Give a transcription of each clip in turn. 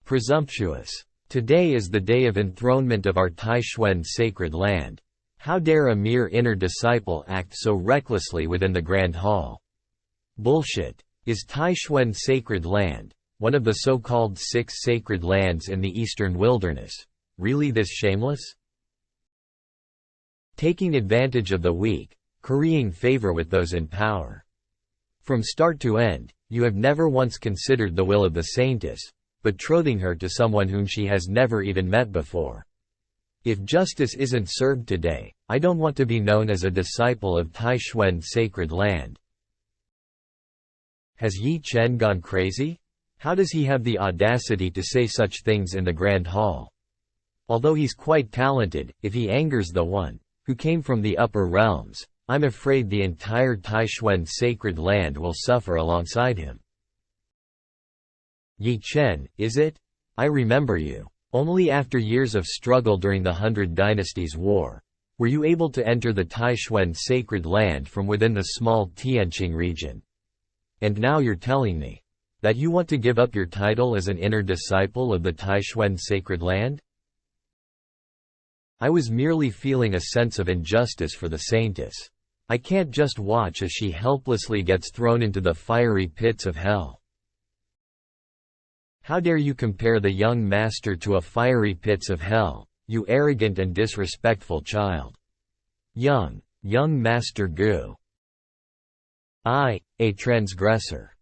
Presumptuous. Today is the day of enthronement of our Taishuan sacred land. How dare a mere inner disciple act so recklessly within the Grand Hall? Bullshit. Is Taishuan sacred land, one of the so-called 6 sacred lands in the eastern wilderness, really this shameless? Taking advantage of the weak, currying favor with those in power. From start to end, you have never once considered the will of the saintess, betrothing her to someone whom she has never even met before. If justice isn't served today, I don't want to be known as a disciple of Taishuan sacred land. Has Yi Chen gone crazy? How does he have the audacity to say such things in the Grand Hall? Although he's quite talented, if he angers the one who came from the upper realms, I'm afraid the entire Taishuan sacred land will suffer alongside him. Yi Chen, is it? I remember you. Only after years of struggle during the 100 Dynasties War were you able to enter the Taishuan sacred land from within the small Tianqing region. And now you're telling me that you want to give up your title as an inner disciple of the Taishuan sacred land? I was merely feeling a sense of injustice for the saintess. I can't just watch as she helplessly gets thrown into the fiery pits of hell. How dare you compare the young master to a fiery pits of hell, you arrogant and disrespectful child. Young Master Gu. I, a transgressor,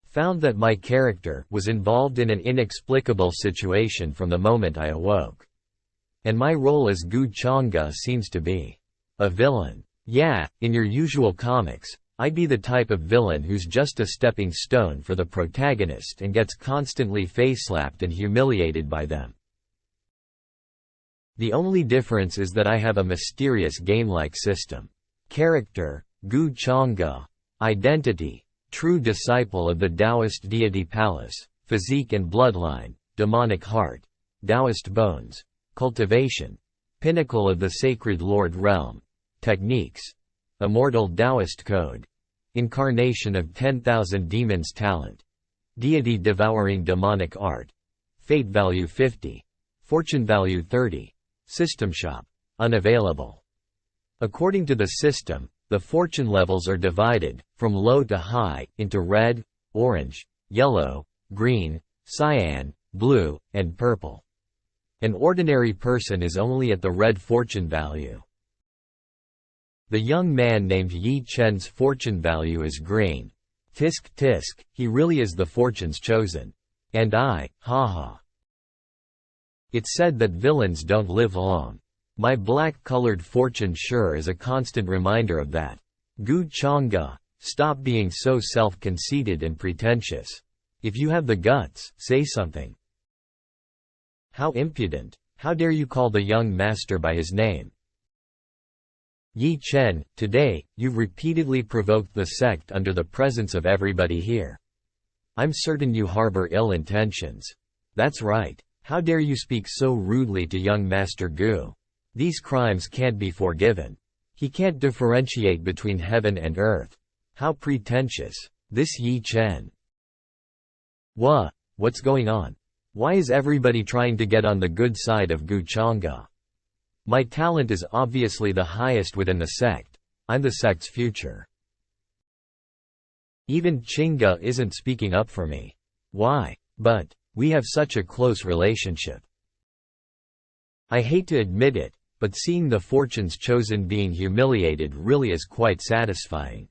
found that my character was involved in an inexplicable situation from the moment I awoke. And my role as Gu Changge seems to be a villain. Yeah, in your usual comics, I'd be the type of villain who's just a stepping stone for the protagonist and gets constantly face-slapped and humiliated by them. The only difference is that I have a mysterious game-like system. Character, Gu Changge. Identity, true disciple of the Taoist deity palace. Physique and bloodline, demonic heart. Taoist bones. Cultivation, pinnacle of the sacred Lord realm. Techniques, immortal Taoist code. Incarnation of 10,000 demons talent. Deity devouring demonic art. Fate value 50. Fortune value 30. System shop, unavailable. According to the system, the fortune levels are divided, from low to high, into red, orange, yellow, green, cyan, blue, and purple. An ordinary person is only at the red fortune value. The young man named Yi Chen's fortune value is green. Tisk tisk, he really is the fortune's chosen. And I, haha. It's said that villains don't live long. My black-colored fortune sure is a constant reminder of that. Gu Changge, stop being so self-conceited and pretentious. If you have the guts, say something. How impudent. How dare you call the young master by his name? Yi Chen, today, you've repeatedly provoked the sect under the presence of everybody here. I'm certain you harbor ill intentions. That's right. How dare you speak so rudely to young Master Gu? These crimes can't be forgiven. He can't differentiate between heaven and earth. How pretentious. This Yi Chen. What's going on? Why is everybody trying to get on the good side of Gu Changge? My talent is obviously the highest within the sect. I'm the sect's future. Even Qingge isn't speaking up for me. Why? But we have such a close relationship. I hate to admit it, but seeing the fortune's chosen being humiliated really is quite satisfying.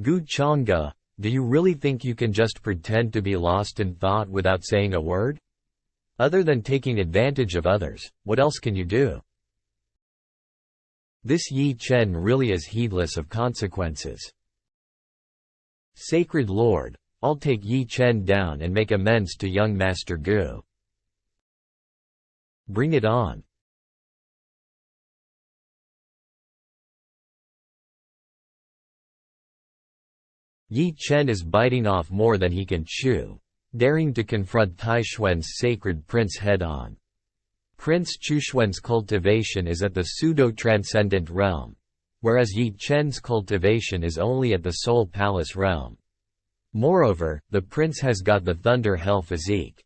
Gu Changge, do you really think you can just pretend to be lost in thought without saying a word? Other than taking advantage of others, what else can you do? This Yi Chen really is heedless of consequences. Sacred Lord, I'll take Yi Chen down and make amends to young Master Gu. Bring it on. Yi Chen is biting off more than he can chew, daring to confront Taishuan's sacred prince head-on. Prince Chushuan's cultivation is at the pseudo-transcendent realm, whereas Yi Chen's cultivation is only at the soul palace realm. Moreover, the prince has got the thunder hell physique.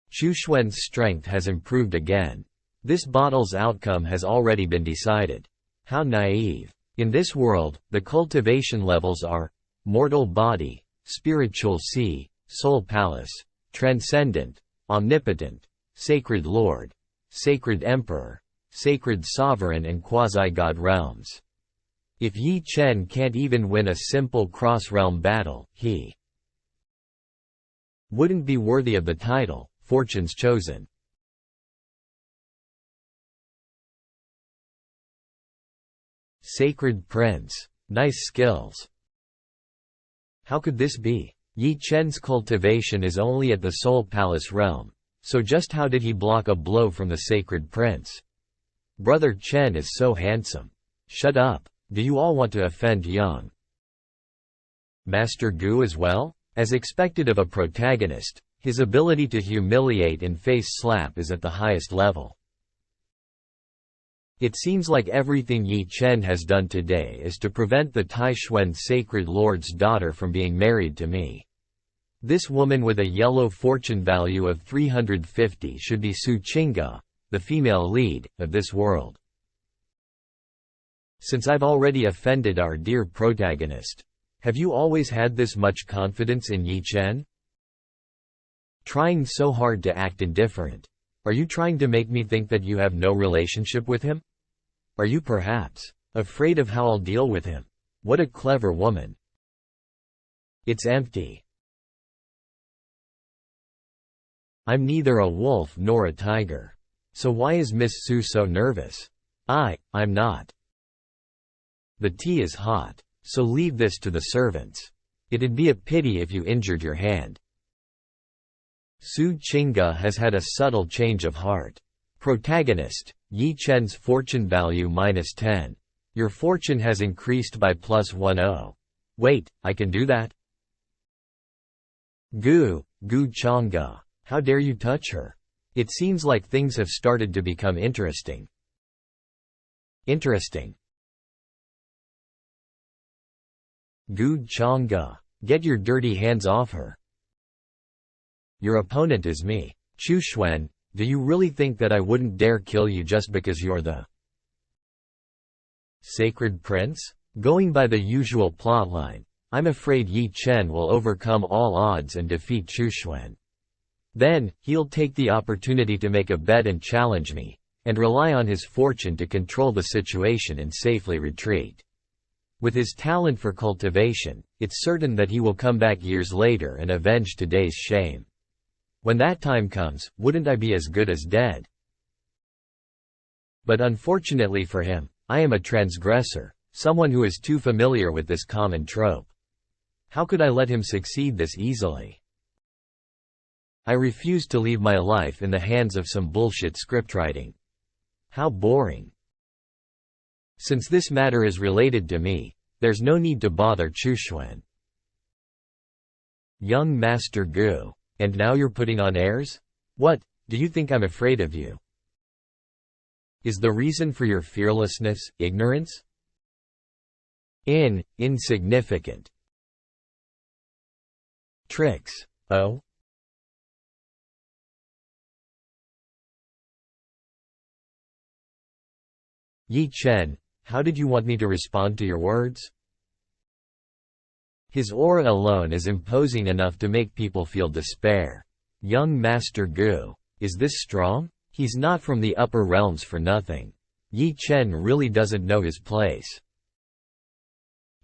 Chu Xuan's strength has improved again. This battle's outcome has already been decided. How naive. In this world, the cultivation levels are mortal body, spiritual sea, soul palace, transcendent, omnipotent, sacred lord, sacred emperor, sacred sovereign and quasi-god realms. If Yi Chen can't even win a simple cross-realm battle, he wouldn't be worthy of the title, Fortune's Chosen. Sacred Prince. Nice skills. How could this be? Yi Chen's cultivation is only at the Soul Palace realm, so just how did he block a blow from the Sacred Prince? Brother Chen is so handsome. Shut up. Do you all want to offend young Master Gu as well? As expected of a protagonist, his ability to humiliate and face slap is at the highest level. It seems like everything Yi Chen has done today is to prevent the Taishuan Sacred Lord's daughter from being married to me. This woman with a yellow fortune value of 350 should be Su Qingge, the female lead of this world. Since I've already offended our dear protagonist, have you always had this much confidence in Yi Chen? Trying so hard to act indifferent. Are you trying to make me think that you have no relationship with him? Are you perhaps afraid of how I'll deal with him? What a clever woman. It's empty. I'm neither a wolf nor a tiger. So why is Miss Su so nervous? I'm not. The tea is hot, so leave this to the servants. It'd be a pity if you injured your hand. Su Qingge has had a subtle change of heart. Protagonist, Yi Chen's fortune value -10. Your fortune has increased by +10. Wait, I can do that? Gu Changge, how dare you touch her? It seems like things have started to become interesting. Interesting. Gu Changge, get your dirty hands off her. Your opponent is me. Chu Xuan, do you really think that I wouldn't dare kill you just because you're the Sacred Prince? Going by the usual plotline, I'm afraid Yi Chen will overcome all odds and defeat Chu Xuan. Then, he'll take the opportunity to make a bet and challenge me, and rely on his fortune to control the situation and safely retreat. With his talent for cultivation, it's certain that he will come back years later and avenge today's shame. When that time comes, wouldn't I be as good as dead? But unfortunately for him, I am a transgressor, someone who is too familiar with this common trope. How could I let him succeed this easily? I refuse to leave my life in the hands of some bullshit scriptwriting. How boring. Since this matter is related to me, there's no need to bother Chu Xuan. Young Master Gu, and now you're putting on airs? What, do you think I'm afraid of you? Is the reason for your fearlessness ignorance? Insignificant. Tricks, oh? Yi Chen, how did you want me to respond to your words? His aura alone is imposing enough to make people feel despair. Young Master Gu, is this strong? He's not from the upper realms for nothing. Yi Chen really doesn't know his place.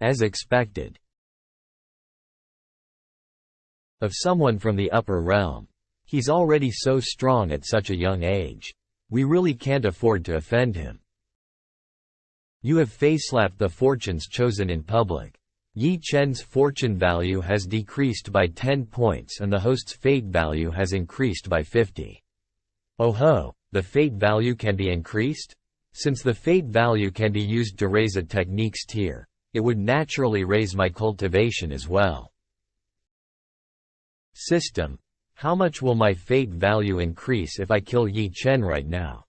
As expected of someone from the upper realm. He's already so strong at such a young age. We really can't afford to offend him. You have face-slapped the Fortune's Chosen in public. Yi Chen's fortune value has decreased by 10 points and the host's fate value has increased by 50. Oh ho, the fate value can be increased? Since the fate value can be used to raise a technique's tier, it would naturally raise my cultivation as well. System. How much will my fate value increase if I kill Yi Chen right now?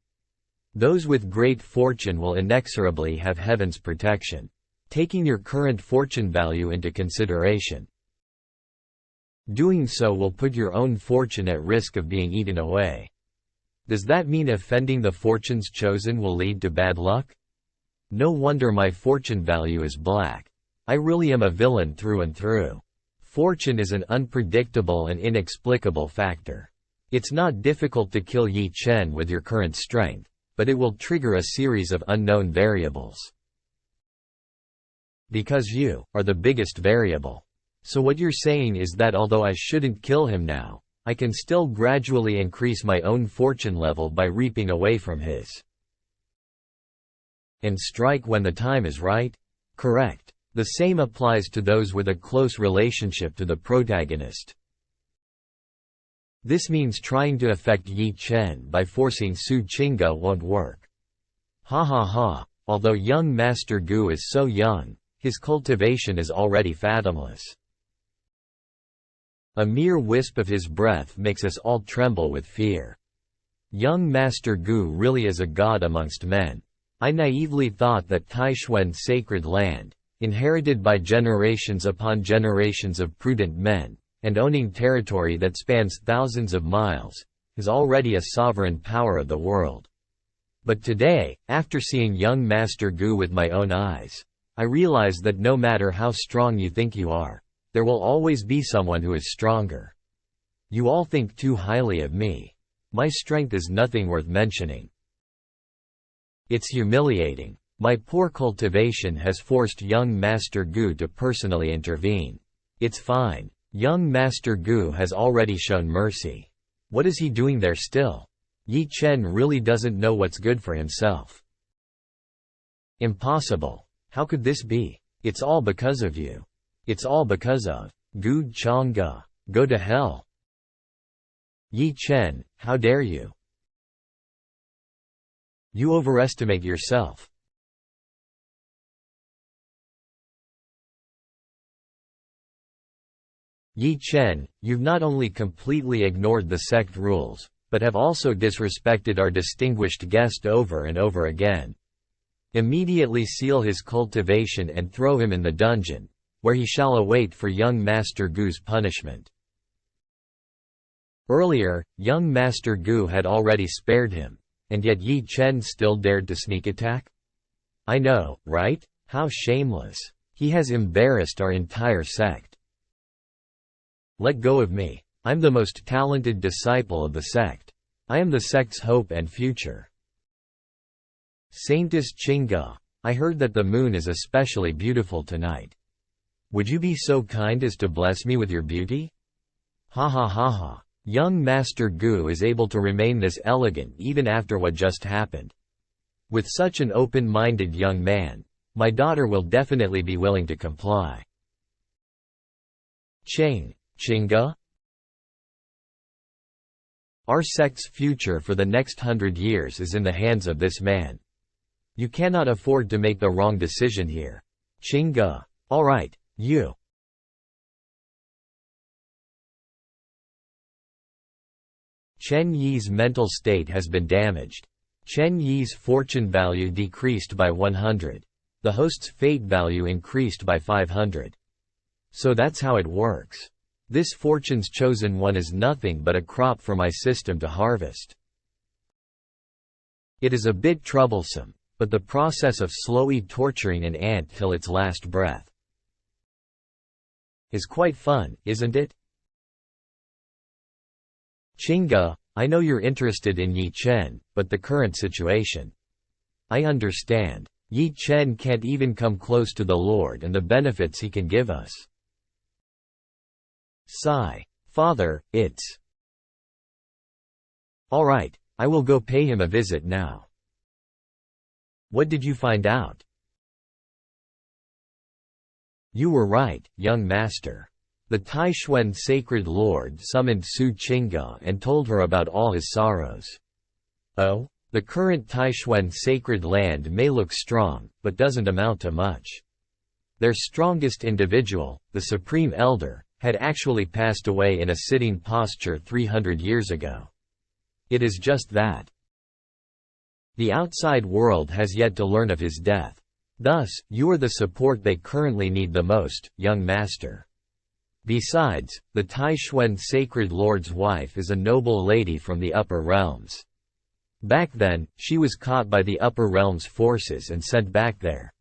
Those with great fortune will inexorably have heaven's protection. Taking your current fortune value into consideration, Doing so will put your own fortune at risk of being eaten away. Does that mean offending the fortunes chosen will lead to bad luck? No wonder my fortune value is black. I really am a villain through and through. Fortune is an unpredictable and inexplicable factor. It's not difficult to kill Yi Chen with your current strength, but it will trigger a series of unknown variables. Because you are the biggest variable. So what you're saying is that although I shouldn't kill him now, I can still gradually increase my own fortune level by reaping away from his. And strike when the time is right? Correct. The same applies to those with a close relationship to the protagonist. This means trying to affect Yi Chen by forcing Su Qingge won't work. Ha ha ha, although young Master Gu is so young, his cultivation is already fathomless. A mere wisp of his breath makes us all tremble with fear. Young Master Gu really is a god amongst men. I naively thought that Taishuan sacred land, inherited by generations upon generations of prudent men, and owning territory that spans thousands of miles, is already a sovereign power of the world. But today, after seeing young Master Gu with my own eyes, I realize that no matter how strong you think you are, there will always be someone who is stronger. You all think too highly of me. My strength is nothing worth mentioning. It's humiliating. My poor cultivation has forced young Master Gu to personally intervene. It's fine. Young Master Gu has already shown mercy. What is he doing there still? Yi Chen really doesn't know what's good for himself. Impossible. How could this be? It's all because of you. It's all because of Gu Changge. Go to hell. Yi Chen, how dare you? You overestimate yourself. Yi Chen, you've not only completely ignored the sect rules, but have also disrespected our distinguished guest over and over again. Immediately seal his cultivation and throw him in the dungeon, where he shall await for young Master Gu's punishment. Earlier, young Master Gu had already spared him, and yet Yi Chen still dared to sneak attack? I know, right? How shameless. He has embarrassed our entire sect. Let go of me. I'm the most talented disciple of the sect. I am the sect's hope and future. Saintess Qingge, I heard that the moon is especially beautiful tonight. Would you be so kind as to bless me with your beauty? Ha ha ha ha. Young Master Gu is able to remain this elegant even after what just happened. With such an open-minded young man, my daughter will definitely be willing to comply. Qingge? Our sect's future for the next 100 years is in the hands of this man. You cannot afford to make the wrong decision here. Qingge. All right, you. Chen Yi's mental state has been damaged. Chen Yi's fortune value decreased by 100. The host's fate value increased by 500. So that's how it works. This fortune's chosen one is nothing but a crop for my system to harvest. It is a bit troublesome, but the process of slowly torturing an ant till its last breath is quite fun, isn't it? Qingge, I know you're interested in Yi Chen, but the current situation. I understand. Yi Chen can't even come close to the Lord and the benefits he can give us. Sigh. Father, it's… All right, I will go pay him a visit now. What did you find out? You were right, young master. The Taishuan sacred lord summoned Su Qingge and told her about all his sorrows. Oh? The current Taishuan sacred land may look strong, but doesn't amount to much. Their strongest individual, the Supreme Elder, had actually passed away in a sitting posture 300 years ago. It is just that. The outside world has yet to learn of his death. Thus, you are the support they currently need the most, young master. Besides, the Taishuan Sacred Lord's wife is a noble lady from the upper realms. Back then, she was caught by the upper realms forces and sent back there.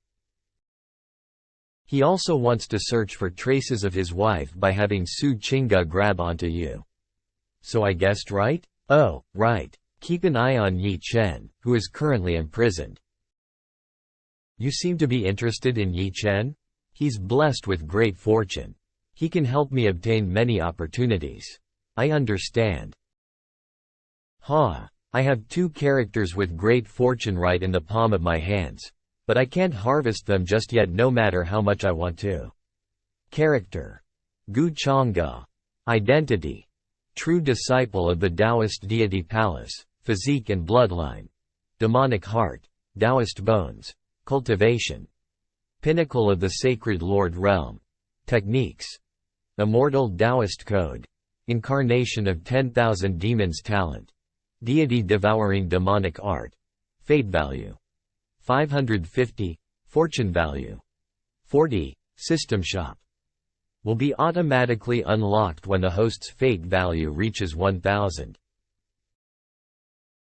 He also wants to search for traces of his wife by having Su Qingge grab onto you. So I guessed right? Oh, right. Keep an eye on Yi Chen, who is currently imprisoned. You seem to be interested in Yi Chen? He's blessed with great fortune. He can help me obtain many opportunities. I understand. I have 2 characters with great fortune right in the palm of my hands, but I can't harvest them just yet no matter how much I want to. Character: Gu Changge. Identity: true disciple of the Taoist deity palace, physique and bloodline. Demonic heart, Taoist bones. Cultivation: pinnacle of the sacred Lord realm. Techniques: immortal Taoist code. Incarnation of 10,000 demons talent. Deity devouring demonic art. Fate value: 550. Fortune value: 40. System shop. Will be automatically unlocked when the host's fate value reaches 1000.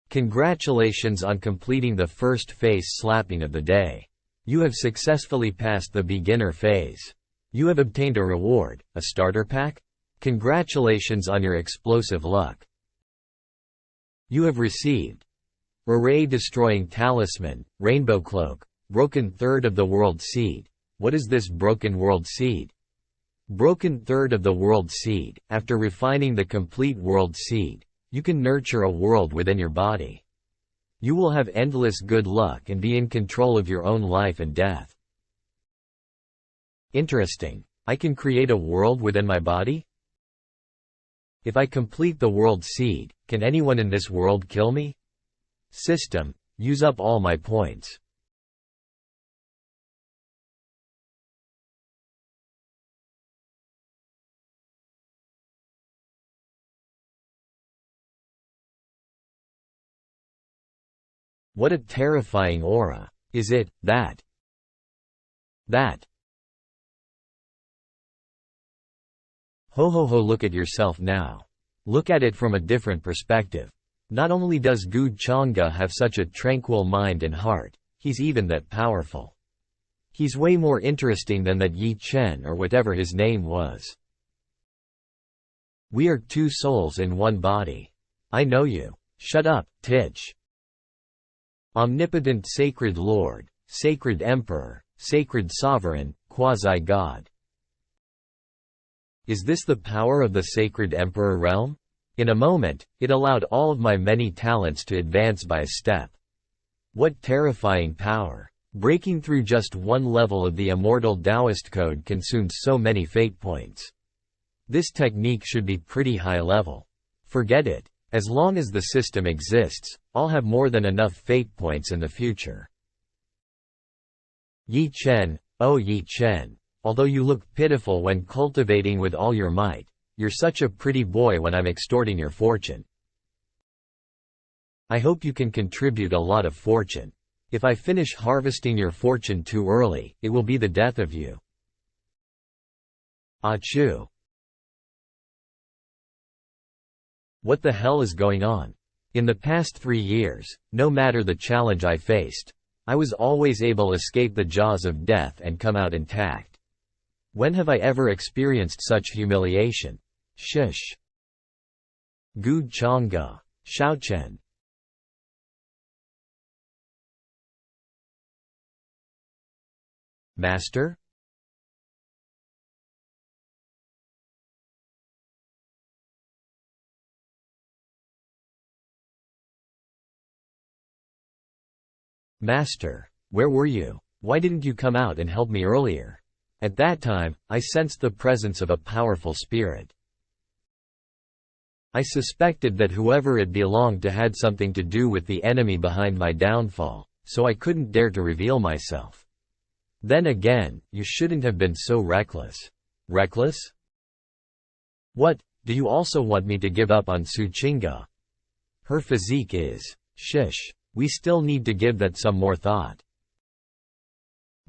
Congratulations on completing the first face slapping of the day. You have successfully passed the beginner phase. You have obtained a reward, a starter pack? Congratulations on your explosive luck. You have received Array-destroying talisman, rainbow cloak, broken third of the world seed. What is this broken world seed? Broken third of the world seed. After refining the complete world seed, you can nurture a world within your body. You will have endless good luck and be in control of your own life and death. Interesting. I can create a world within my body? If I complete the world seed, can anyone in this world kill me? System: use up all my points. What a terrifying aura. Is it that? Ho ho ho, look at yourself now. Look at it from a different perspective. Not only does Gu Changge have such a tranquil mind and heart, he's even that powerful. He's way more interesting than that Yi Chen or whatever his name was. We are 2 souls in one body. I know you. Shut up, Titch. Omnipotent Sacred Lord, Sacred Emperor, Sacred Sovereign, Quasi-God. Is this the power of the Sacred Emperor realm? In a moment, it allowed all of my many talents to advance by a step. What terrifying power! Breaking through just one level of the immortal Taoist code consumed so many fate points. This technique should be pretty high level. Forget it. As long as the system exists, I'll have more than enough fate points in the future. Yi Chen, oh Yi Chen, although you look pitiful when cultivating with all your might, you're such a pretty boy when I'm extorting your fortune. I hope you can contribute a lot of fortune. If I finish harvesting your fortune too early, it will be the death of you. Achoo. What the hell is going on? In the past 3 years, no matter the challenge I faced, I was always able to escape the jaws of death and come out intact. When have I ever experienced such humiliation? Shush. Gu Changge. Shaochen. Master? Master, where were you? Why didn't you come out and help me earlier? At that time, I sensed the presence of a powerful spirit. I suspected that whoever it belonged to had something to do with the enemy behind my downfall, so I couldn't dare to reveal myself. Then again, you shouldn't have been so reckless. Reckless? What, do you also want me to give up on Su Qingge? Her physique is… Shush. We still need to give that some more thought.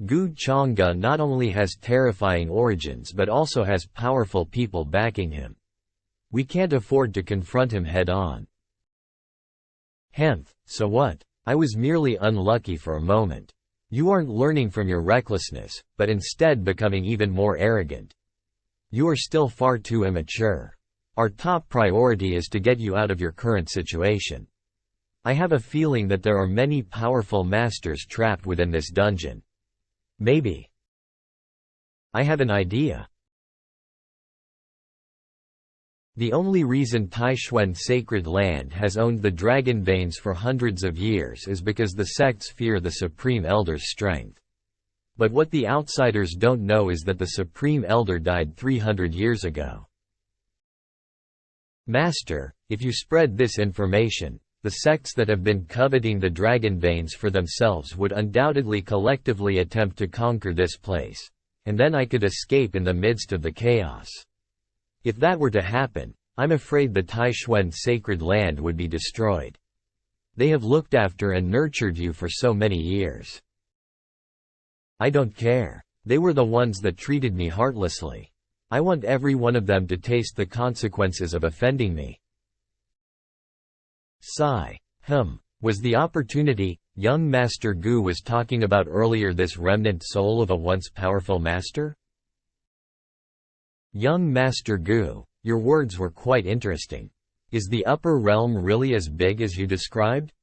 Gu Chang'e not only has terrifying origins but also has powerful people backing him. We can't afford to confront him head-on. Hemph, so what? I was merely unlucky for a moment. You aren't learning from your recklessness, but instead becoming even more arrogant. You are still far too immature. Our top priority is to get you out of your current situation. I have a feeling that there are many powerful masters trapped within this dungeon. Maybe. I have an idea. The only reason Taishuan Sacred Land has owned the Dragon Veins for hundreds of years is because the sects fear the Supreme Elder's strength. But what the outsiders don't know is that the Supreme Elder died 300 years ago. Master, if you spread this information, the sects that have been coveting the Dragon Veins for themselves would undoubtedly collectively attempt to conquer this place, and then I could escape in the midst of the chaos. If that were to happen, I'm afraid the Taishuan Sacred Land would be destroyed. They have looked after and nurtured you for so many years. I don't care. They were the ones that treated me heartlessly. I want every one of them to taste the consequences of offending me. Sigh. Was the opportunity young Master Gu was talking about earlier this remnant soul of a once powerful master? Young Master Gu, your words were quite interesting. Is the upper realm really as big as you described?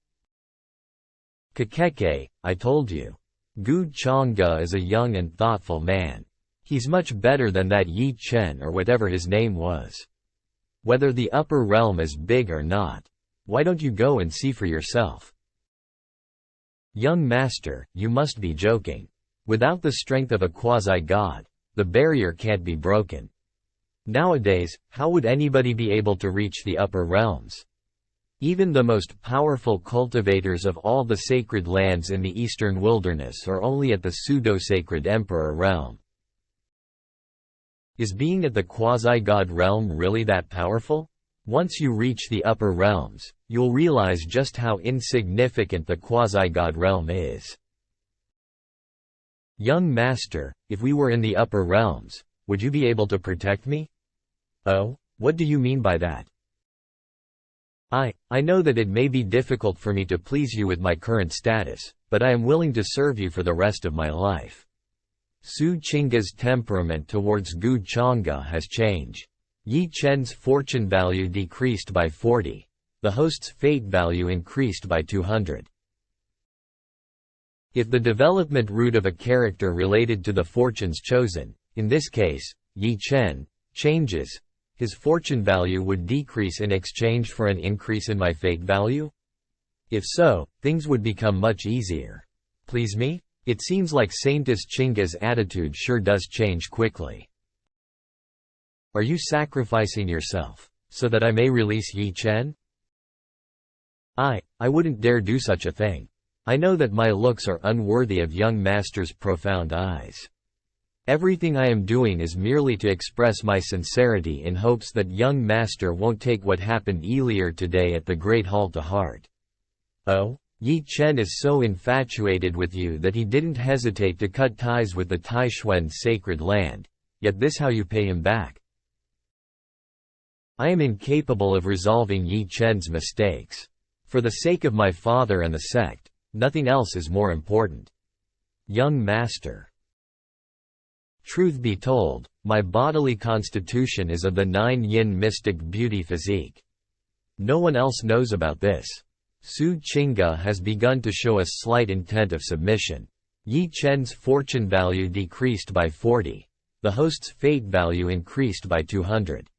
Kakeke, I told you. Gu Chang'e is a young and thoughtful man. He's much better than that Yi Chen or whatever his name was. Whether the upper realm is big or not, why don't you go and see for yourself? Young master, you must be joking. Without the strength of a quasi-god, the barrier can't be broken. Nowadays, how would anybody be able to reach the upper realms? Even the most powerful cultivators of all the sacred lands in the eastern wilderness are only at the pseudo-sacred emperor realm. Is being at the quasi-god realm really that powerful? Once you reach the upper realms, you'll realize just how insignificant the quasi-god realm is. Young master, if we were in the upper realms, would you be able to protect me? Oh, what do you mean by that? I know that it may be difficult for me to please you with my current status, but I am willing to serve you for the rest of my life. Su Qingge's temperament towards Gu Chang'e has changed. Yi Chen's fortune value decreased by 40. The host's fate value increased by 200. If the development route of a character related to the fortunes chosen, in this case, Yi Chen, changes, his fortune value would decrease in exchange for an increase in my fate value? If so, things would become much easier. Please me? It seems like Saintess Qingge's attitude sure does change quickly. Are you sacrificing yourself, so that I may release Yi Chen? I wouldn't dare do such a thing. I know that my looks are unworthy of young master's profound eyes. Everything I am doing is merely to express my sincerity in hopes that young master won't take what happened earlier today at the Great Hall to heart. Oh? Yi Chen is so infatuated with you that he didn't hesitate to cut ties with the Taishuan Sacred Land, yet this how you pay him back. I am incapable of resolving Yi Chen's mistakes. For the sake of my father and the sect, nothing else is more important. Young master. Truth be told, my bodily constitution is of the 9-yin mystic beauty physique. No one else knows about this. Su Qingge has begun to show a slight intent of submission. Yi Chen's fortune value decreased by 40. The host's fate value increased by 200.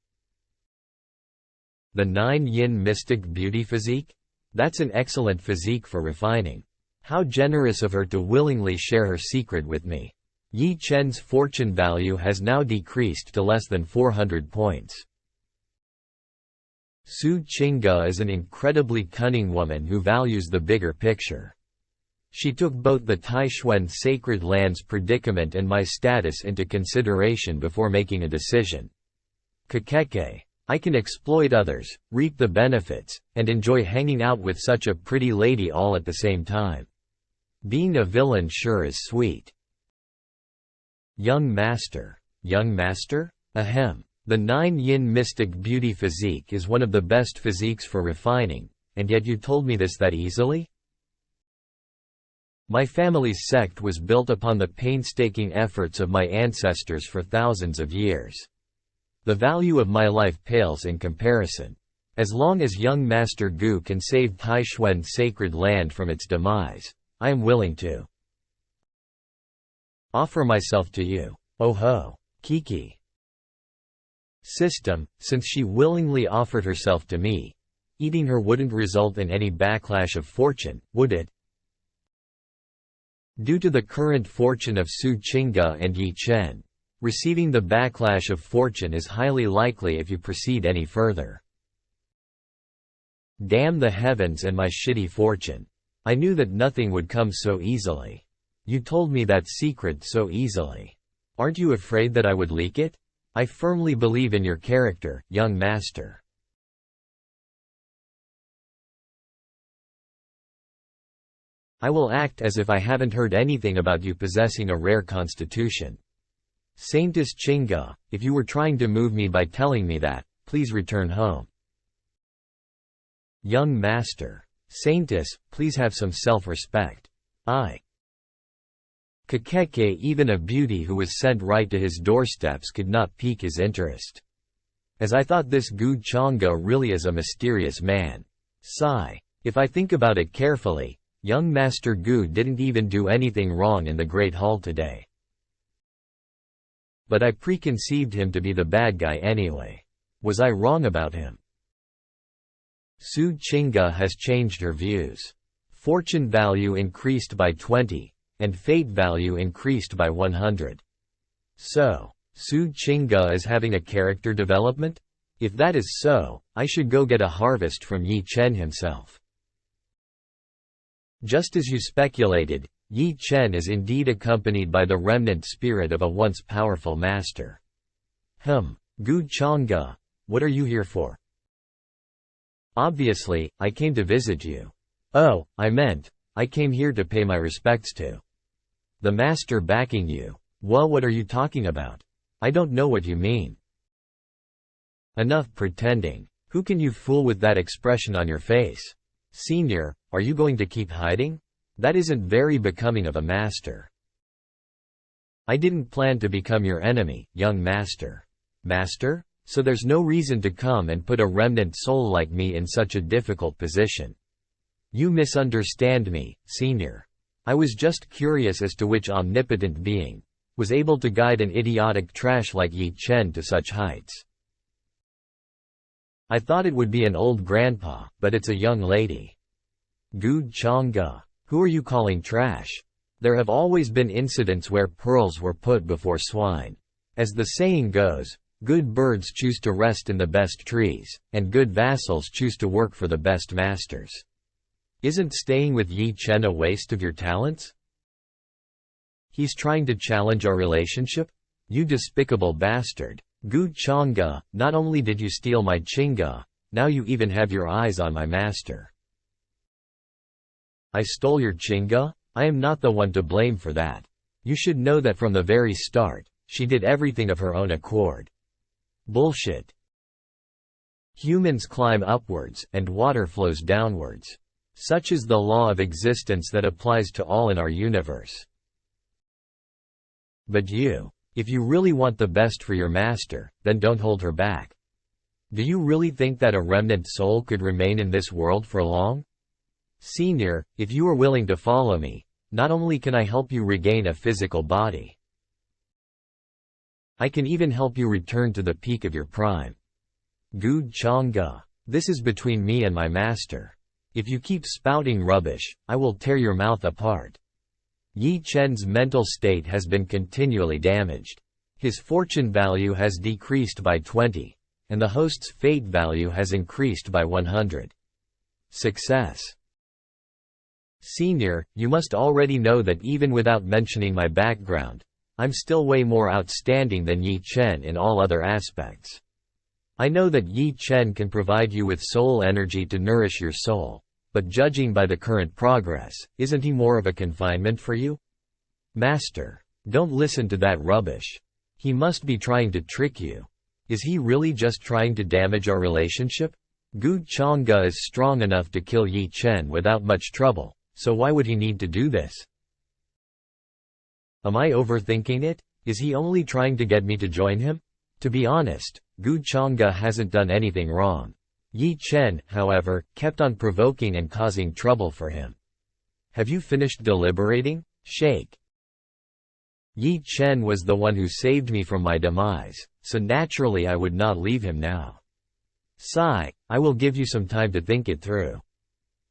The 9-yin mystic beauty physique? That's an excellent physique for refining. How generous of her to willingly share her secret with me. Yi Chen's fortune value has now decreased to less than 400 points. Su Qingge is an incredibly cunning woman who values the bigger picture. She took both the Taishuan Sacred Land's predicament and my status into consideration before making a decision. Kakeke. I can exploit others, reap the benefits, and enjoy hanging out with such a pretty lady all at the same time. Being a villain sure is sweet. Young master. Young master? Ahem. The 9-yin mystic beauty physique is one of the best physiques for refining, and yet you told me this that easily? My family's sect was built upon the painstaking efforts of my ancestors for thousands of years. The value of my life pales in comparison. As long as young Master Gu can save Taishuan's sacred land from its demise, I am willing to offer myself to you. Oh ho, Kiki. System, since she willingly offered herself to me, eating her wouldn't result in any backlash of fortune, would it? Due to the current fortune of Su Qingge and Yi Chen, receiving the backlash of fortune is highly likely if you proceed any further. Damn the heavens and my shitty fortune. I knew that nothing would come so easily. You told me that secret so easily. Aren't you afraid that I would leak it? I firmly believe in your character, young master. I will act as if I haven't heard anything about you possessing a rare constitution. Saintess Qingge, if you were trying to move me by telling me that, please return home. Young master. Saintess, please have some self-respect. Kakeke, even a beauty who was sent right to his doorsteps, could not pique his interest. As I thought, this Gu Changge really is a mysterious man. Sigh. If I think about it carefully, young Master Gu didn't even do anything wrong in the Great Hall today. But I preconceived him to be the bad guy anyway. Was I wrong about him? Su Qingge has changed her views. Fortune value increased by 20. And fate value increased by 100. So, Su Qingge is having a character development? If that is so, I should go get a harvest from Yi Chen himself. Just as you speculated, Yi Chen is indeed accompanied by the remnant spirit of a once powerful master. Gu Changge, what are you here for? Obviously, I came to visit you. Oh, I meant, I came here to pay my respects to the master backing you. Well, what are you talking about? I don't know what you mean. Enough pretending. Who can you fool with that expression on your face? Senior, are you going to keep hiding? That isn't very becoming of a master. I didn't plan to become your enemy, young master. Master? So there's no reason to come and put a remnant soul like me in such a difficult position. You misunderstand me, senior. I was just curious as to which omnipotent being was able to guide an idiotic trash like Yi Chen to such heights. I thought it would be an old grandpa, but it's a young lady. Gu Changge, who are you calling trash? There have always been incidents where pearls were put before swine. As the saying goes, good birds choose to rest in the best trees, and good vassals choose to work for the best masters. Isn't staying with Yi Chen a waste of your talents? He's trying to challenge our relationship? You despicable bastard. Gu Changge, not only did you steal my Qingge, now you even have your eyes on my master. I stole your Qingge? I am not the one to blame for that. You should know that from the very start, she did everything of her own accord. Bullshit. Humans climb upwards, and water flows downwards. Such is the law of existence that applies to all in our universe. But you, if you really want the best for your master, then don't hold her back. Do you really think that a remnant soul could remain in this world for long? Senior, if you are willing to follow me, not only can I help you regain a physical body, I can even help you return to the peak of your prime. Gu Changge, this is between me and my master. If you keep spouting rubbish, I will tear your mouth apart. Yi Chen's mental state has been continually damaged. His fortune value has decreased by 20, and the host's fate value has increased by 100. Success. Senior, you must already know that even without mentioning my background, I'm still way more outstanding than Yi Chen in all other aspects. I know that Yi Chen can provide you with soul energy to nourish your soul. But judging by the current progress, isn't he more of a confinement for you? Master, Don't listen to that rubbish. He must be trying to trick you. Is he really just trying to damage our relationship? Gu Changge is strong enough to kill Yi Chen without much trouble, so why would he need to do this? Am I overthinking it? Is he only trying to get me to join him? To be honest, Gu Changge hasn't done anything wrong. Yi Chen, however, kept on provoking and causing trouble for him. Have you finished deliberating? Shake. Yi Chen was the one who saved me from my demise, so naturally I would not leave him now. Sigh, I will give you some time to think it through.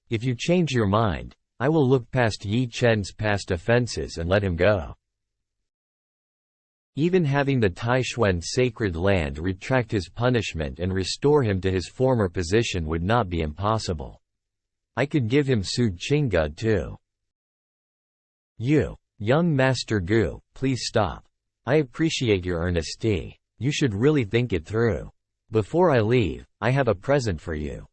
If you change your mind, I will look past Yi Chen's past offenses and let him go. Even having the Taishuan sacred land retract his punishment and restore him to his former position would not be impossible. I could give him Su Qingge too. You, young Master Gu, please stop. I appreciate your earnesty. You should really think it through. Before I leave, I have a present for you.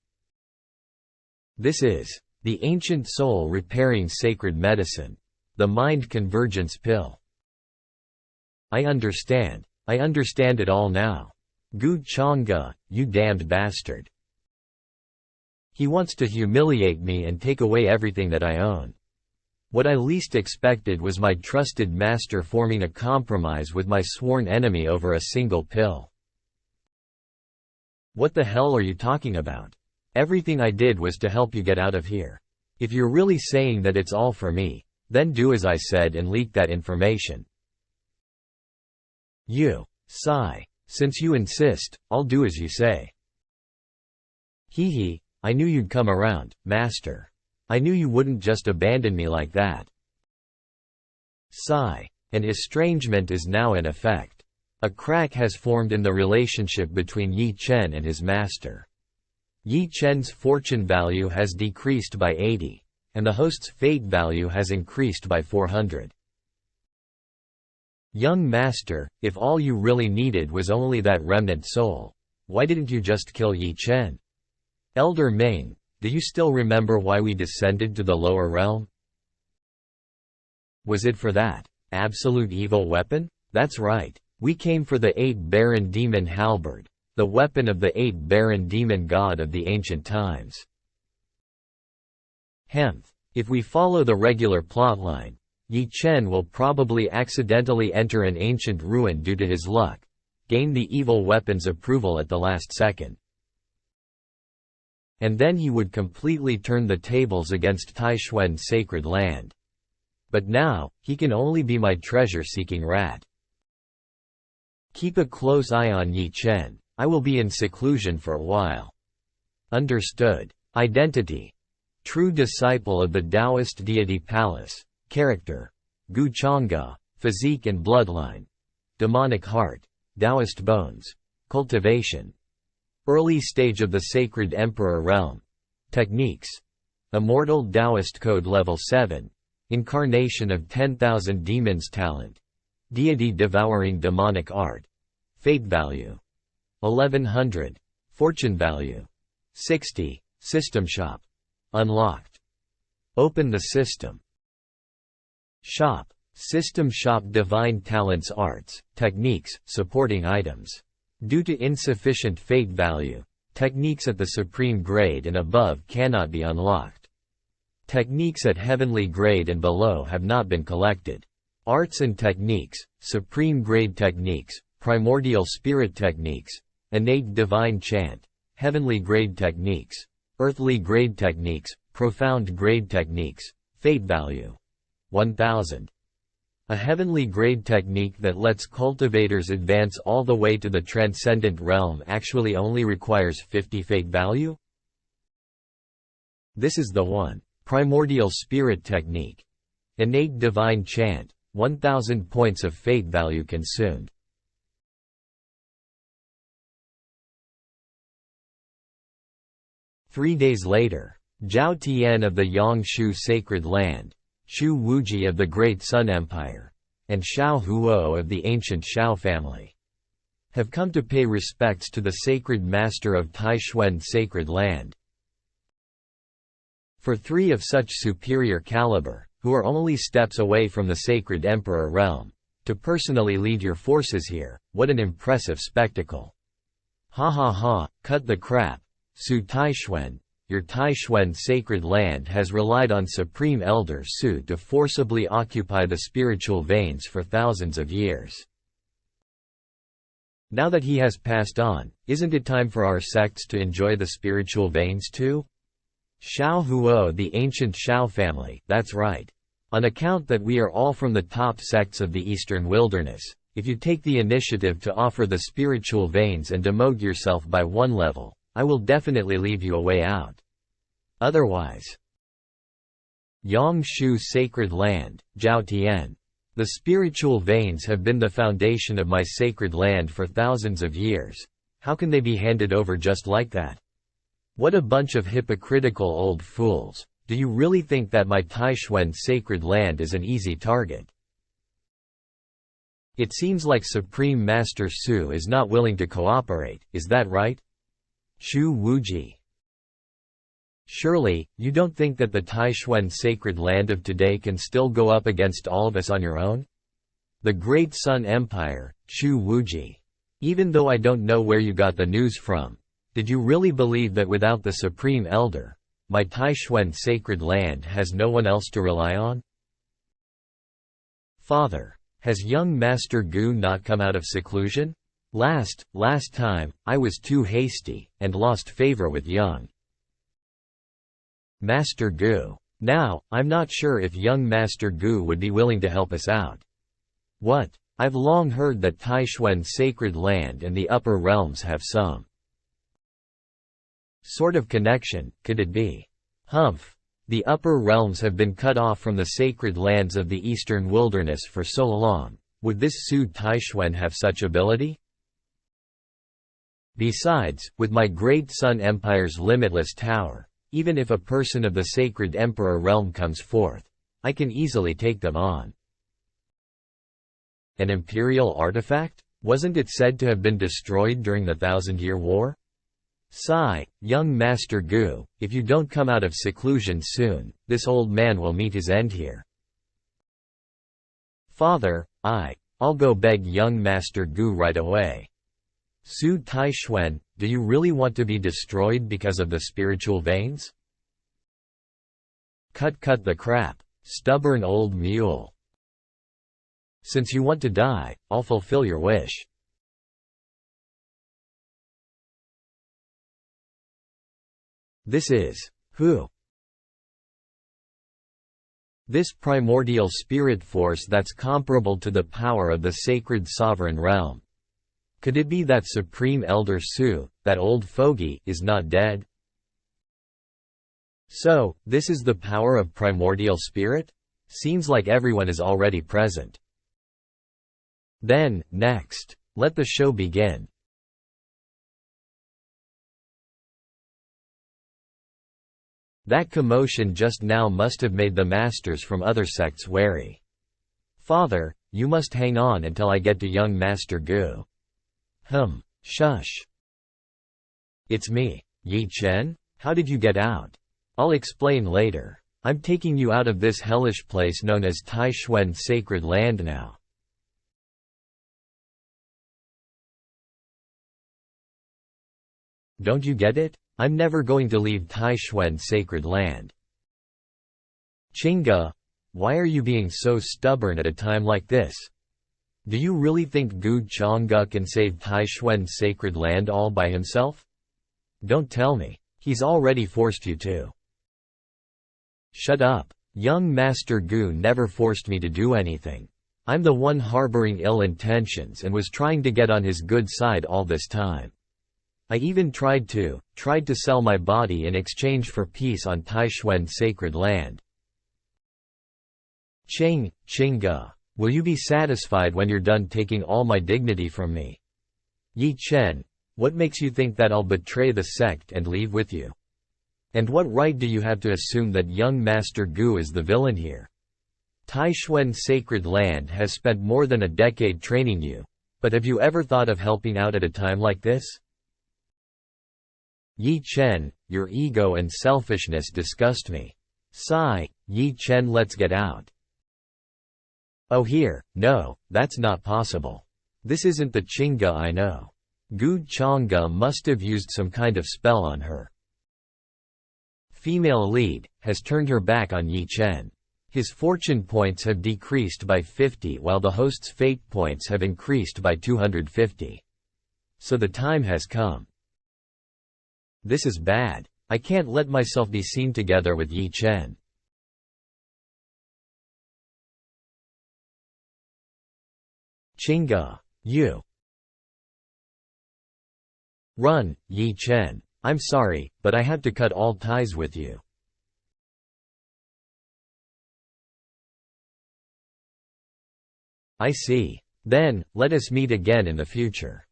This is the ancient soul repairing sacred medicine, the mind convergence pill. I understand it all now. Gu Changge, you damned bastard. He wants to humiliate me and take away everything that I own. What I least expected was my trusted master forming a compromise with my sworn enemy over a single pill. What the hell are you talking about? Everything I did was to help you get out of here. If you're really saying that it's all for me, then do as I said and leak that information. You. Sigh. Since you insist, I'll do as you say. Hee, I knew you'd come around, master. I knew you wouldn't just abandon me like that. Sigh. An estrangement is now in effect. A crack has formed in the relationship between Yi Chen and his master. Yi Chen's fortune value has decreased by 80, and the host's fate value has increased by 400. Young master, if all you really needed was only that remnant soul, why didn't you just kill Yi Chen? Elder Ming, do you still remember why we descended to the lower realm? Was it for that absolute evil weapon? That's right. We came for the 8-Baron Demon Halberd, the weapon of the 8-Baron Demon God of the ancient times. If we follow the regular plotline, Yi Chen will probably accidentally enter an ancient ruin due to his luck, gain the evil weapon's approval at the last second. And then he would completely turn the tables against Taishuan's sacred land. But now, he can only be my treasure-seeking rat. Keep a close eye on Yi Chen. I will be in seclusion for a while. Understood. Identity. True disciple of the Taoist deity Palace. Character. Gu Changge. Physique and bloodline. Demonic heart. Taoist bones. Cultivation. Early stage of the sacred emperor realm. Techniques. Immortal Taoist code level 7. Incarnation of 10,000 demons talent. Deity devouring demonic art. Fate value. 1100. Fortune value. 60. System shop. Unlocked. Open the system. Shop. System shop divine talents arts, techniques, supporting items. Due to insufficient fate value, techniques at the supreme grade and above cannot be unlocked. Techniques at heavenly grade and below have not been collected. Arts and techniques, supreme grade techniques, primordial spirit techniques, innate divine chant, heavenly grade techniques, earthly grade techniques, profound grade techniques, fate value. 1000. A heavenly grade technique that lets cultivators advance all the way to the transcendent realm actually only requires 50 fate value? This is the one. Primordial spirit technique. Innate divine chant. 1000 points of fate value consumed. Three days later, Zhao Tian of the Yangshu Sacred Land, Xu Wuji of the Great Sun Empire, and Xiao Huo of the ancient Xiao family have come to pay respects to the sacred master of Taishuan Sacred Land. For three of such superior caliber, who are only steps away from the sacred emperor realm, To personally lead your forces here, what an impressive spectacle. Ha ha ha, cut the crap. Su Taixuan, your Taixuan sacred land has relied on Supreme Elder Su to forcibly occupy the spiritual veins for thousands of years. Now that he has passed on, isn't it time for our sects to enjoy the spiritual veins too? Xiao Huo, the ancient Xiao family, that's right. On account that we are all from the top sects of the Eastern Wilderness, if you take the initiative to offer the spiritual veins and demote yourself by one level, I will definitely leave you a way out. Otherwise. Yangshu Sacred Land, Zhao Tian. The spiritual veins have been the foundation of my sacred land for thousands of years. How can they be handed over just like that? What a bunch of hypocritical old fools. Do you really think that my Taixuan sacred land is an easy target? It seems like Supreme Master Su is not willing to cooperate, is that right? Shu Wuji. Surely, you don't think that the Taixuan sacred land of today can still go up against all of us on your own? The Great Sun Empire, Shu Wuji. Even though I don't know where you got the news from, did you really believe that without the Supreme Elder, my Taixuan sacred land has no one else to rely on? Father, has young Master Gu not come out of seclusion? Last time, I was too hasty, and lost favor with young Master Gu. Now, I'm not sure if young Master Gu would be willing to help us out. What? I've long heard that Taixuan sacred land and the upper realms have some sort of connection, could it be? Humph. The upper realms have been cut off from the sacred lands of the Eastern Wilderness for so long. Would this Su Taixuan have such ability? Besides, with my Great Sun Empire's limitless tower, even if a person of the sacred Emperor realm comes forth, I can easily take them on. An imperial artifact? Wasn't it said to have been destroyed during the Thousand-Year War? Sigh, young Master Gu, if you don't come out of seclusion soon, this old man will meet his end here. Father, I'll go beg young Master Gu right away. Su Taixuan, do you really want to be destroyed because of the spiritual veins? Cut the crap, stubborn old mule. Since you want to die, I'll fulfill your wish. This is who? This primordial spirit force that's comparable to the power of the sacred sovereign realm. Could it be that Supreme Elder Su, that old fogey, is not dead? So, this is the power of primordial spirit? Seems like everyone is already present. Then, next, let the show begin. That commotion just now must have made the masters from other sects wary. Father, you must hang on until I get to young Master Gu. Shush. It's me, Yi Chen? How did you get out? I'll explain later. I'm taking you out of this hellish place known as Taixuan Sacred Land now. Don't you get it? I'm never going to leave Taixuan Sacred Land. Chinga, why are you being so stubborn at a time like this? Do you really think Gu Changge can save Taixuan Sacred Land all by himself? Don't tell me. He's already forced you to. Shut up. Young Master Gu never forced me to do anything. I'm the one harboring ill intentions and was trying to get on his good side all this time. I even tried to sell my body in exchange for peace on Taixuan Sacred Land. Chinga. Will you be satisfied when you're done taking all my dignity from me? Yi Chen, what makes you think that I'll betray the sect and leave with you? And what right do you have to assume that young Master Gu is the villain here? Taixuan Sacred Land has spent more than a decade training you, but have you ever thought of helping out at a time like this? Yi Chen, your ego and selfishness disgust me. Sigh, Yi Chen, let's get out. Oh here, no, that's not possible. This isn't the Chinga I know. Gu Chang'e must have used some kind of spell on her. Female lead, has turned her back on Yi Chen. His fortune points have decreased by 50 while the host's fate points have increased by 250. So the time has come. This is bad. I can't let myself be seen together with Yi Chen. Chinga, you. Run, Yi Chen. I'm sorry, but I have to cut all ties with you. I see. Then, let us meet again in the future.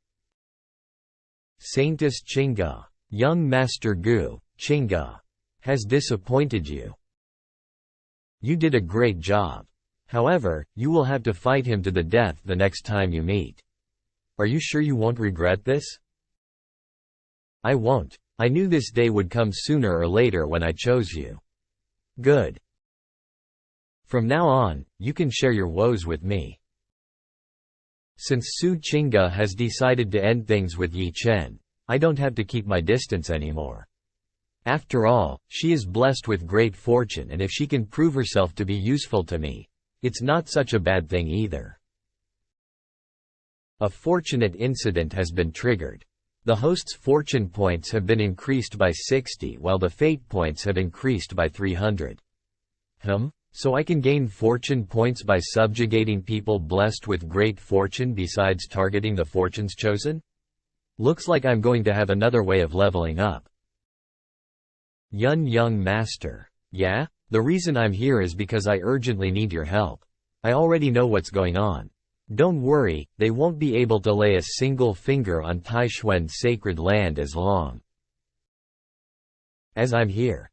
Saintess Chinga. Young Master Gu, Chinga, has disappointed you. You did a great job. However, you will have to fight him to the death the next time you meet. Are you sure you won't regret this? I won't. I knew this day would come sooner or later when I chose you. Good. From now on, you can share your woes with me. Since Su Chinga has decided to end things with Yi Chen, I don't have to keep my distance anymore. After all, she is blessed with great fortune, and if she can prove herself to be useful to me, it's not such a bad thing either. A fortunate incident has been triggered. The host's fortune points have been increased by 60 while the fate points have increased by 300. So I can gain fortune points by subjugating people blessed with great fortune besides targeting the fortunes chosen? Looks like I'm going to have another way of leveling up. Young Master. Yeah? The reason I'm here is because I urgently need your help. I already know what's going on. Don't worry, they won't be able to lay a single finger on Taishuan's sacred land as long as I'm here.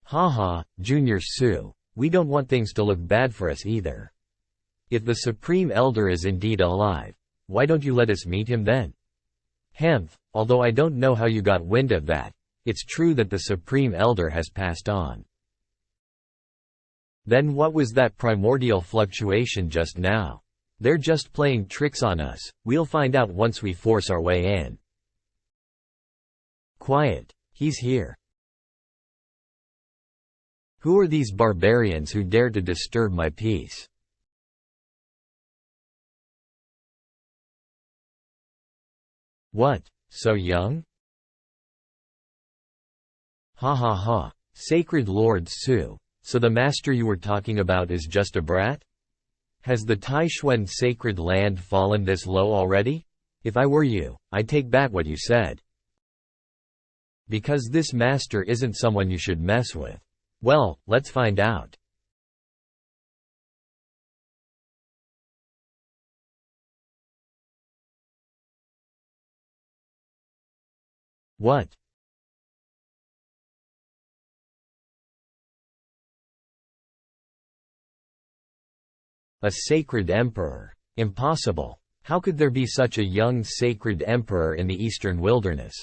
Haha, Junior Su. We don't want things to look bad for us either. If the Supreme Elder is indeed alive, why don't you let us meet him then? Although I don't know how you got wind of that, it's true that the Supreme Elder has passed on. Then what was that primordial fluctuation just now? They're just playing tricks on us. We'll find out once we force our way in. Quiet. He's here. Who are these barbarians who dare to disturb my peace? What, so young? Ha ha ha. Sacred Lord Su, so the master you were talking about is just a brat? Has the Taishuan sacred land fallen this low already? If I were you, I'd take back what you said. Because this master isn't someone you should mess with. Well, let's find out. What? A sacred emperor. Impossible. How could there be such a young sacred emperor in the eastern wilderness?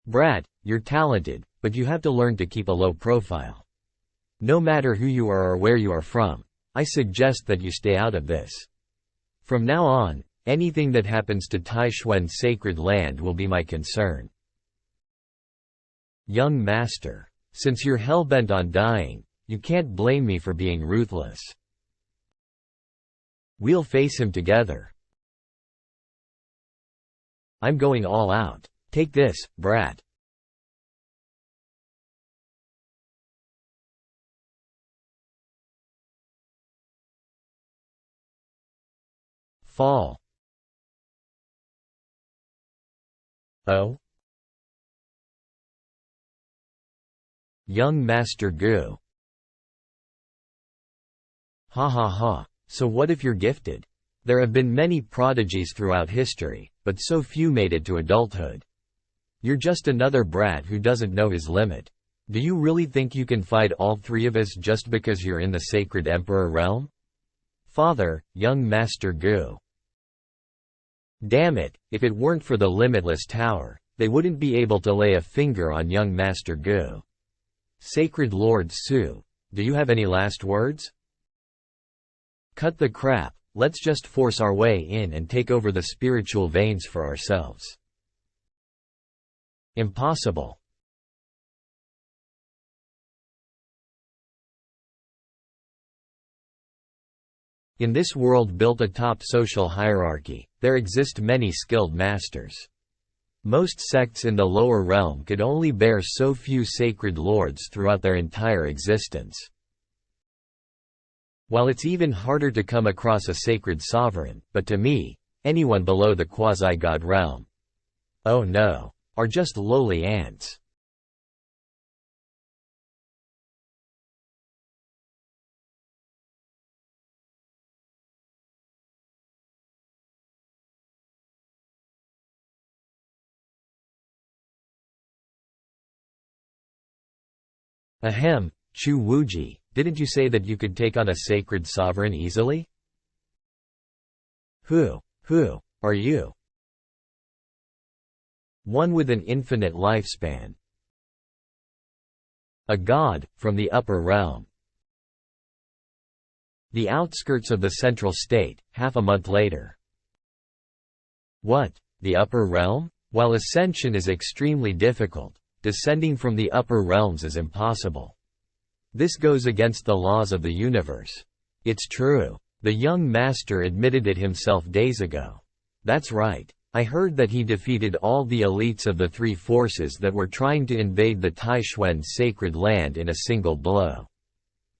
Brat, you're talented, but you have to learn to keep a low profile. No matter who you are or where you are from, I suggest that you stay out of this. From now on, anything that happens to Taishuan's sacred land will be my concern. Young Master, since you're hell-bent on dying, you can't blame me for being ruthless. We'll face him together. I'm going all out. Take this, brat. Fall. Oh? Young Master Gu. Ha ha ha. So what if you're gifted? There have been many prodigies throughout history, but so few made it to adulthood. You're just another brat who doesn't know his limit. Do you really think you can fight all three of us just because you're in the sacred emperor realm? Father, young Master Gu. Damn it, if it weren't for the limitless tower, They wouldn't be able to lay a finger on young Master Gu. Sacred Lord Su, do you have any last words? Cut the crap, let's just force our way in and take over the spiritual veins for ourselves. Impossible. In this world built atop social hierarchy, there exist many skilled masters. Most sects in the lower realm could only bear so few sacred lords throughout their entire existence. While it's even harder to come across a sacred sovereign, but to me, anyone below the quasi-god realm, oh no, are just lowly ants. Ahem, Chu Wuji, didn't you say that you could take on a sacred sovereign easily? Who are you? One with an infinite lifespan. A god, from the upper realm. The outskirts of the central state, half a month later. What, the upper realm? While ascension is extremely difficult, descending from the upper realms is impossible. This goes against the laws of the universe. It's true. The young master admitted it himself days ago. That's right. I heard that he defeated all the elites of the three forces that were trying to invade the Taishuan sacred land in a single blow.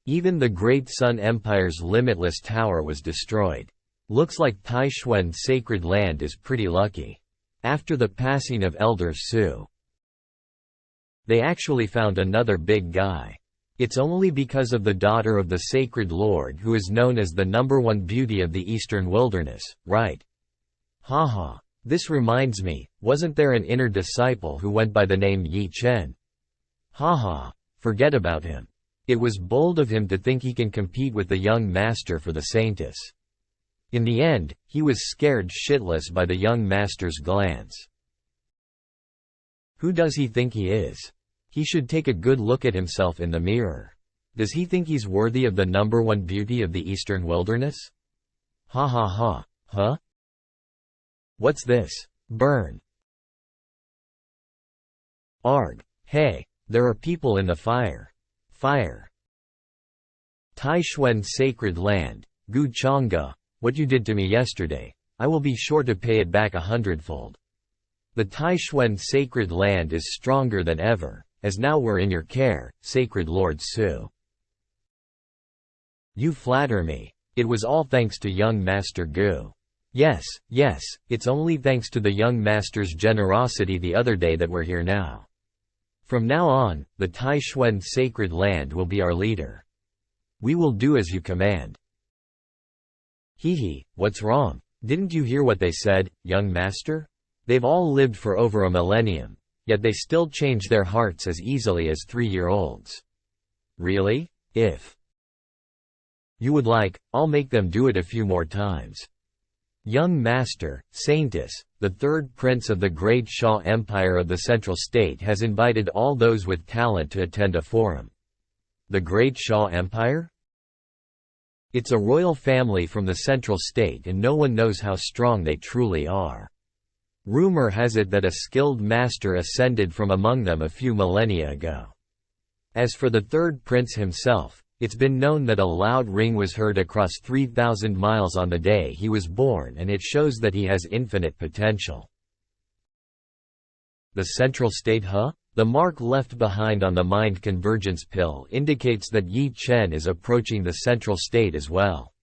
Even the Great Sun Empire's limitless tower was destroyed. Looks like Taishuan sacred land is pretty lucky. After the passing of Elder Su, they actually found another big guy. It's only because of the daughter of the Sacred Lord who is known as the #1 beauty of the Eastern Wilderness, right? Haha. This reminds me, wasn't there an inner disciple who went by the name Yi Chen? Haha. Forget about him. It was bold of him to think he can compete with the young master for the Saintess. In the end, he was scared shitless by the young master's glance. Who does he think he is? He should take a good look at himself in the mirror. Does he think he's worthy of the #1 beauty of the Eastern Wilderness? Ha ha ha. Huh? What's this? Burn. Arg. Hey, there are people in the fire. Fire. Taishuan sacred land, Gu Changge, what you did to me yesterday, I will be sure to pay it back 100-fold. The Taishuan sacred land is stronger than ever, as now we're in your care, Sacred Lord Su. You flatter me. It was all thanks to young Master Gu. Yes, it's only thanks to the young master's generosity the other day that we're here now. From now on, the Taishuan sacred land will be our leader. We will do as you command. Hehe, what's wrong? Didn't you hear what they said, young master? They've all lived for over a millennium, yet they still change their hearts as easily as 3-year-olds. Really? If you would like, I'll make them do it a few more times. Young Master, Saintess, the third prince of the Great Xia Empire of the Central State has invited all those with talent to attend a forum. The Great Xia Empire? It's a royal family from the Central State and no one knows how strong they truly are. Rumor has it that a skilled master ascended from among them a few millennia ago. As for the third prince himself, it's been known that a loud ring was heard across 3,000 miles on the day he was born, and it shows that he has infinite potential. The Central State, huh? The mark left behind on the mind convergence pill indicates that Yi Chen is approaching the Central State as well.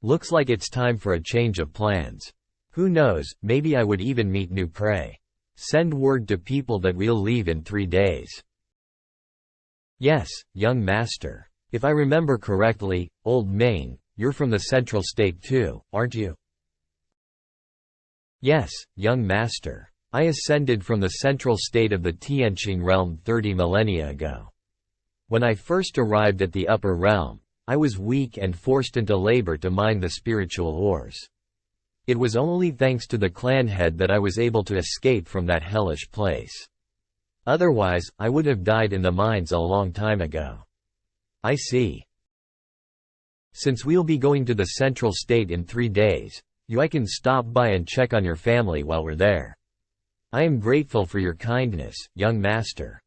Looks like it's time for a change of plans. Who knows, maybe I would even meet new prey. Send word to people that we'll leave in 3 days. Yes, young master. If I remember correctly, old Ming, you're from the Central State too, aren't you? Yes, young master. I ascended from the Central State of the Tianqing realm 30 millennia ago. When I first arrived at the upper realm, I was weak and forced into labor to mine the spiritual ores. It was only thanks to the clan head that I was able to escape from that hellish place. Otherwise, I would have died in the mines a long time ago. I see. Since we'll be going to the central state in 3 days, I can stop by and check on your family while we're there. I am grateful for your kindness, young master.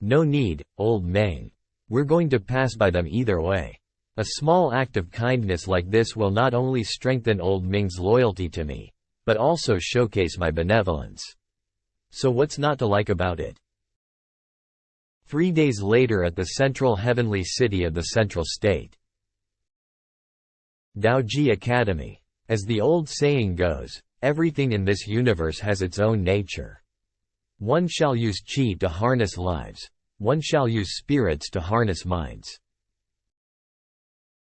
No need, old Meng. We're going to pass by them either way. A small act of kindness like this will not only strengthen old Ming's loyalty to me, but also showcase my benevolence. So what's not to like about it? 3 days later at the central heavenly city of the central state. Daoji Academy. As the old saying goes, everything in this universe has its own nature. One shall use qi to harness lives. One shall use spirits to harness minds.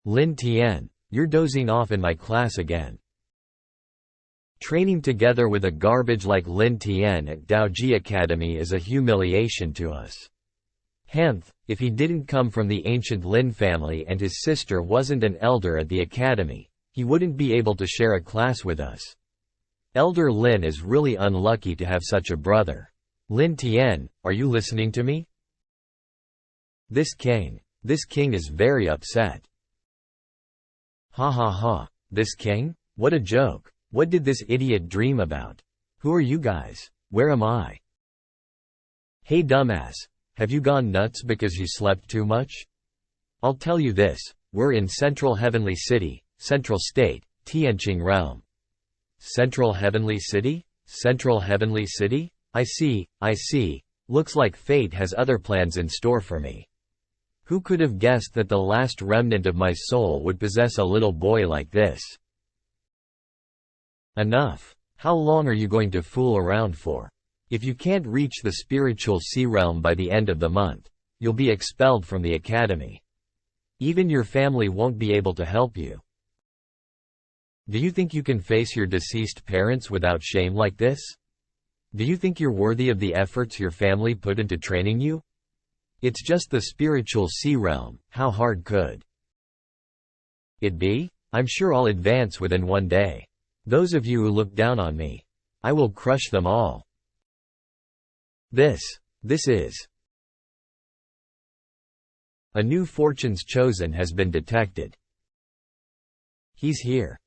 Lin Tian, you're dozing off in my class again. Training together with a garbage like Lin Tian at Daoji Academy is a humiliation to us. Henth, if he didn't come from the ancient Lin family and his sister wasn't an elder at the academy, he wouldn't be able to share a class with us. Elder Lin is really unlucky to have such a brother. Lin Tian, are you listening to me? This king is very upset. Ha ha ha, this king? What a joke. What did this idiot dream about? Who are you guys? Where am I? Hey dumbass, have you gone nuts because you slept too much? I'll tell you this, we're in Central Heavenly City, Central State, Tianqing Realm. Central Heavenly City? Central Heavenly City? I see. Looks like fate has other plans in store for me. Who could have guessed that the last remnant of my soul would possess a little boy like this? Enough. How long are you going to fool around for? If you can't reach the spiritual sea realm by the end of the month, you'll be expelled from the academy. Even your family won't be able to help you. Do you think you can face your deceased parents without shame like this? Do you think you're worthy of the efforts your family put into training you? It's just the spiritual sea realm, how hard could it be? I'm sure I'll advance within 1 day. Those of you who look down on me, I will crush them all. This is a new fortune's chosen has been detected. He's here.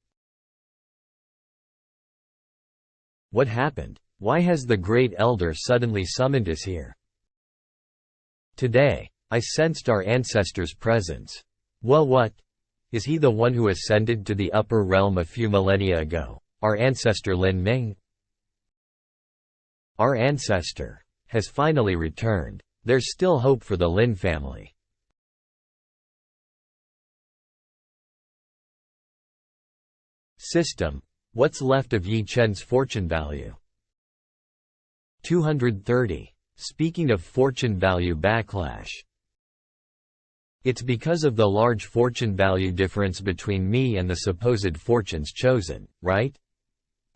What happened? Why has the Great Elder suddenly summoned us here? Today, I sensed our ancestor's presence. Well, what? Is he the one who ascended to the upper realm a few millennia ago, our ancestor Lin Ming? Our ancestor has finally returned. There's still hope for the Lin family. System. What's left of Yi Chen's fortune value? 230. Speaking of fortune value backlash. It's because of the large fortune value difference between me and the supposed fortunes chosen, right?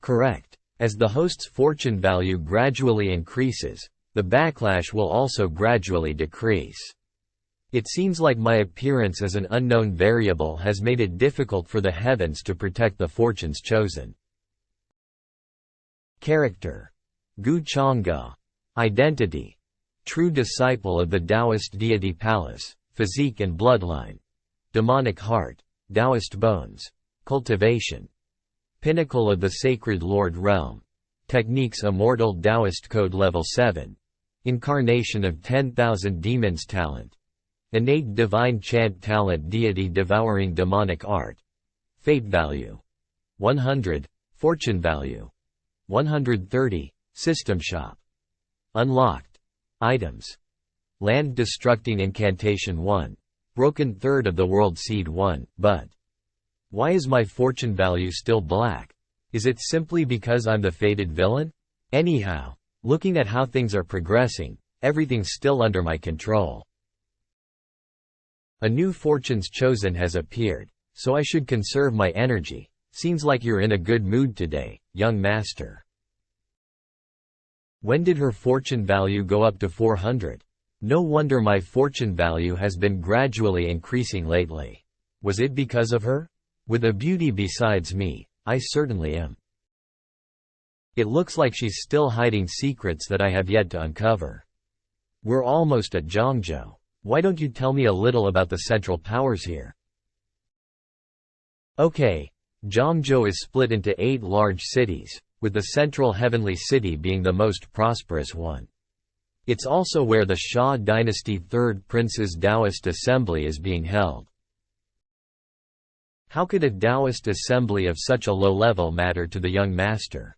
Correct. As the host's fortune value gradually increases, the backlash will also gradually decrease. It seems like my appearance as an unknown variable has made it difficult for the heavens to protect the fortunes chosen. Character. Gu Changge. Identity. True disciple of the Taoist deity palace, physique and bloodline. Demonic heart, Taoist bones. Cultivation. Pinnacle of the sacred Lord realm. Techniques immortal Taoist code level 7. Incarnation of 10,000 demons talent. Innate divine chant talent deity devouring demonic art. Fate value. 100. Fortune value. 130. System shop. Unlocked. Items. Land destructing incantation 1. Broken third of the world seed 1, but why is my fortune value still black? Is it simply because I'm the fated villain? Anyhow, looking at how things are progressing, everything's still under my control. A new fortune's chosen has appeared, so I should conserve my energy. Seems like you're in a good mood today, young master. When did her fortune value go up to 400? No wonder my fortune value has been gradually increasing lately. Was it because of her? With a beauty besides me, I certainly am. It looks like she's still hiding secrets that I have yet to uncover. We're almost at Zhangzhou. Why don't you tell me a little about the central powers here? Okay, Zhangzhou is split into 8 large cities, with the central heavenly city being the most prosperous one. It's also where the Xia dynasty 3rd Prince's Taoist assembly is being held. How could a Taoist assembly of such a low level matter to the young master?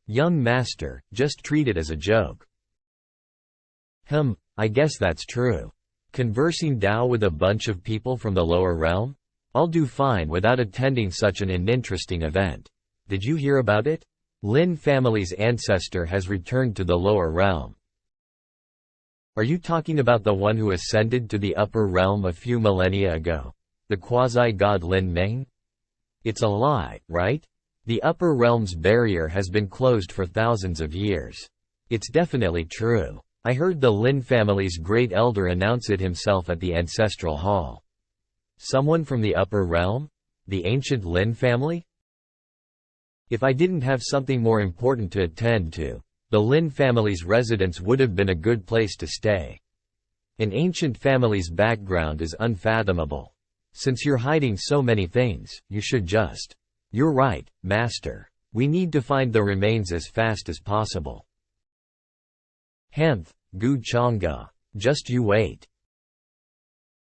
Young master, just treat it as a joke. I guess that's true. Conversing Tao with a bunch of people from the lower realm? I'll do fine without attending such an uninteresting event. Did you hear about it? Lin family's ancestor has returned to the lower realm. Are you talking about the one who ascended to the upper realm a few millennia ago? The quasi-god Lin Meng? It's a lie, right? The upper realm's barrier has been closed for thousands of years. It's definitely true. I heard the Lin family's great elder announce it himself at the ancestral hall. Someone from the upper realm? The ancient Lin family? If I didn't have something more important to attend to, the Lin family's residence would have been a good place to stay. An ancient family's background is unfathomable. Since you're hiding so many things, you should just… You're right, master. We need to find the remains as fast as possible. Gu Chang'e. Just you wait.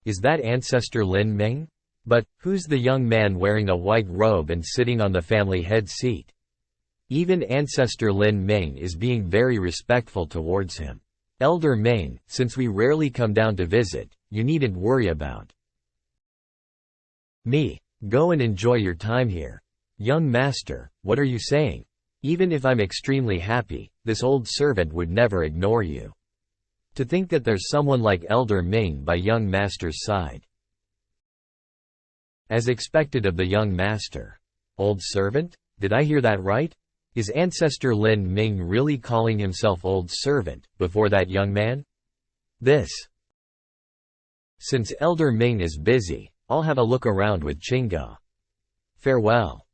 Is that ancestor Lin Meng? But, who's the young man wearing a white robe and sitting on the family head seat? Even ancestor Lin Meng is being very respectful towards him. Elder Meng, since we rarely come down to visit, you needn't worry about me. Go and enjoy your time here. Young master, what are you saying? Even if I'm extremely happy, this old servant would never ignore you. To think that there's someone like Elder Ming by young master's side. As expected of the young master. Old servant? Did I hear that right? Is ancestor Lin Ming really calling himself old servant, before that young man? Since Elder Ming is busy, I'll have a look around with Qingge. Farewell.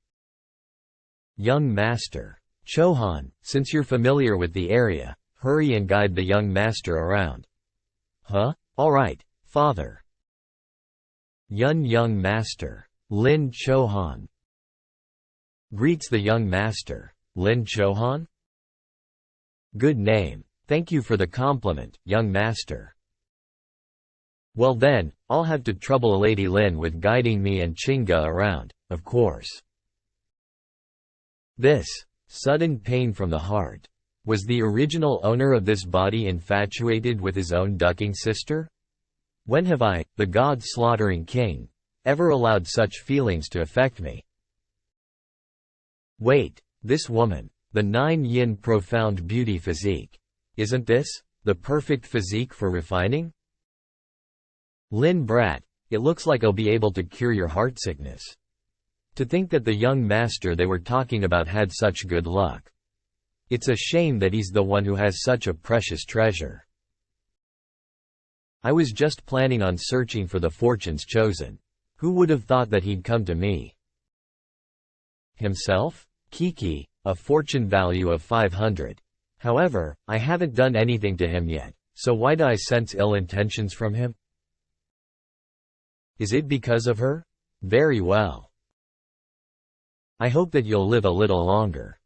Young master. Chohan, since you're familiar with the area, hurry and guide the young master around. Alright, father. Young master. Lin Chohan. Greets the young master. Lin Chohan? Good name. Thank you for the compliment, young master. Well then, I'll have to trouble Lady Lin with guiding me and Qingge around, of course. This sudden pain from the heart. Was the original owner of this body infatuated with his own ducking sister? When have I, the god-slaughtering king, ever allowed such feelings to affect me? Wait, this woman, the 9-yin profound beauty physique. Isn't this the perfect physique for refining? Lin brat, it looks like I'll be able to cure your heart sickness. To think that the young master they were talking about had such good luck. It's a shame that he's the one who has such a precious treasure. I was just planning on searching for the fortunes chosen. Who would have thought that he'd come to me? Himself? Kiki, a fortune value of 500. However, I haven't done anything to him yet, so why do I sense ill intentions from him? Is it because of her? Very well. I hope that you'll live a little longer.